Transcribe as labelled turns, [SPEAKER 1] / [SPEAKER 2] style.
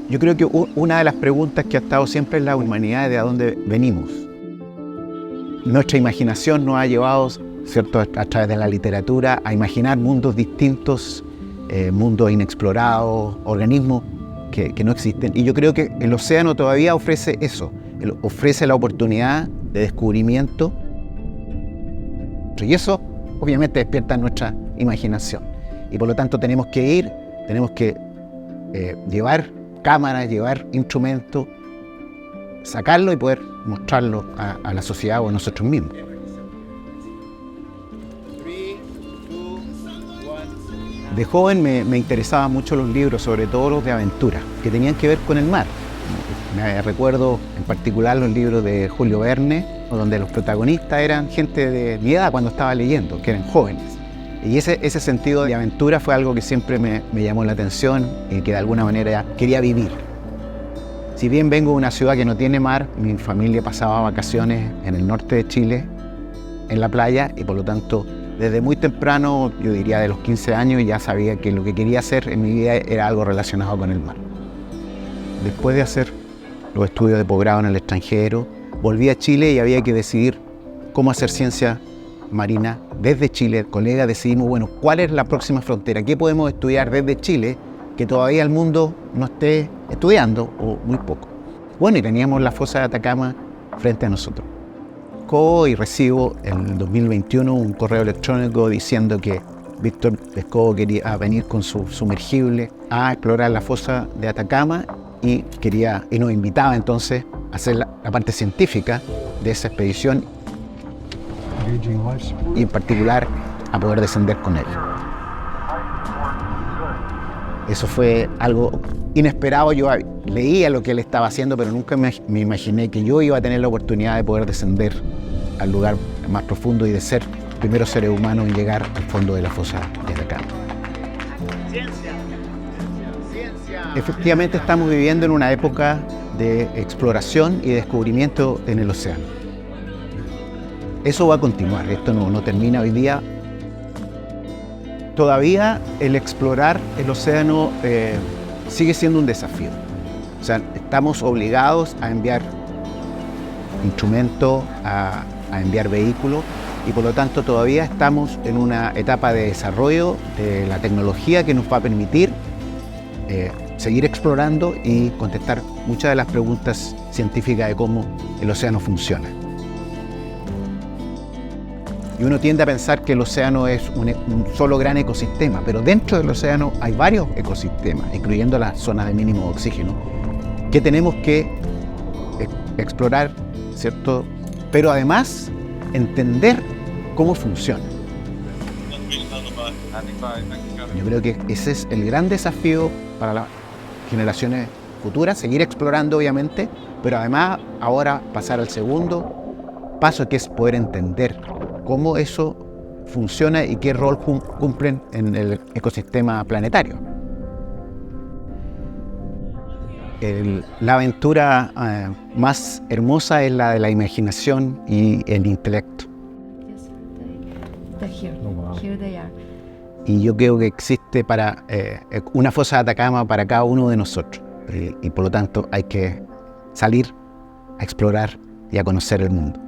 [SPEAKER 1] Yo creo que una de las preguntas que ha estado siempre en la humanidad es de dónde venimos. Nuestra imaginación nos ha llevado, ¿cierto?, a través de la literatura, a imaginar mundos distintos, mundos inexplorados, organismos que no existen. Y yo creo que el océano todavía ofrece eso, ofrece la oportunidad de descubrimiento. Y eso obviamente despierta nuestra imaginación. Y por lo tanto tenemos que ir, tenemos que llevar cámaras, llevar instrumentos, sacarlo y poder mostrarlo a la sociedad o a nosotros mismos. De joven me interesaban mucho los libros, sobre todo los de aventura, que tenían que ver con el mar. Me recuerdo en particular los libros de Julio Verne, donde los protagonistas eran gente de mi edad cuando estaba leyendo, que eran jóvenes. Y ese sentido de aventura fue algo que siempre me llamó la atención y que de alguna manera quería vivir. Si bien vengo de una ciudad que no tiene mar, mi familia pasaba vacaciones en el norte de Chile, en la playa, y por lo tanto, desde muy temprano, yo diría de los 15 años, ya sabía que lo que quería hacer en mi vida era algo relacionado con el mar. Después de hacer los estudios de posgrado en el extranjero, volví a Chile y había que decidir cómo hacer ciencia marina desde Chile. Colegas decidimos, bueno, ¿cuál es la próxima frontera? ¿Qué podemos estudiar desde Chile que todavía el mundo no esté estudiando o muy poco? Bueno, y teníamos la fosa de Atacama frente a nosotros. Y recibo en 2021 un correo electrónico diciendo que Víctor Pescovo quería venir con su sumergible a explorar la fosa de Atacama y nos invitaba entonces a hacer la parte científica de esa expedición y en particular a poder descender con él. Eso fue algo inesperado. Yo leía lo que él estaba haciendo, pero nunca me imaginé que yo iba a tener la oportunidad de poder descender al lugar más profundo y de ser el primero ser humano en llegar al fondo de la fosa de Atacama. Efectivamente estamos viviendo en una época de exploración y descubrimiento en el océano. Eso va a continuar, esto no termina hoy día. Todavía el explorar el océano sigue siendo un desafío. O sea, estamos obligados a enviar instrumentos, a enviar vehículos, y por lo tanto todavía estamos en una etapa de desarrollo de la tecnología que nos va a permitir seguir explorando y contestar muchas de las preguntas científicas de cómo el océano funciona. Y uno tiende a pensar que el océano es un solo gran ecosistema, pero dentro del océano hay varios ecosistemas, incluyendo las zonas de mínimo oxígeno, que tenemos que explorar, ¿cierto? Pero además entender cómo funciona. Yo creo que ese es el gran desafío para las generaciones futuras, seguir explorando obviamente, pero además ahora pasar al segundo paso, que es poder entender cómo eso funciona y qué rol cumplen en el ecosistema planetario. La aventura más hermosa es la de la imaginación y el intelecto. Y yo creo que existe una fosa de Atacama para cada uno de nosotros. Y por lo tanto hay que salir a explorar y a conocer el mundo.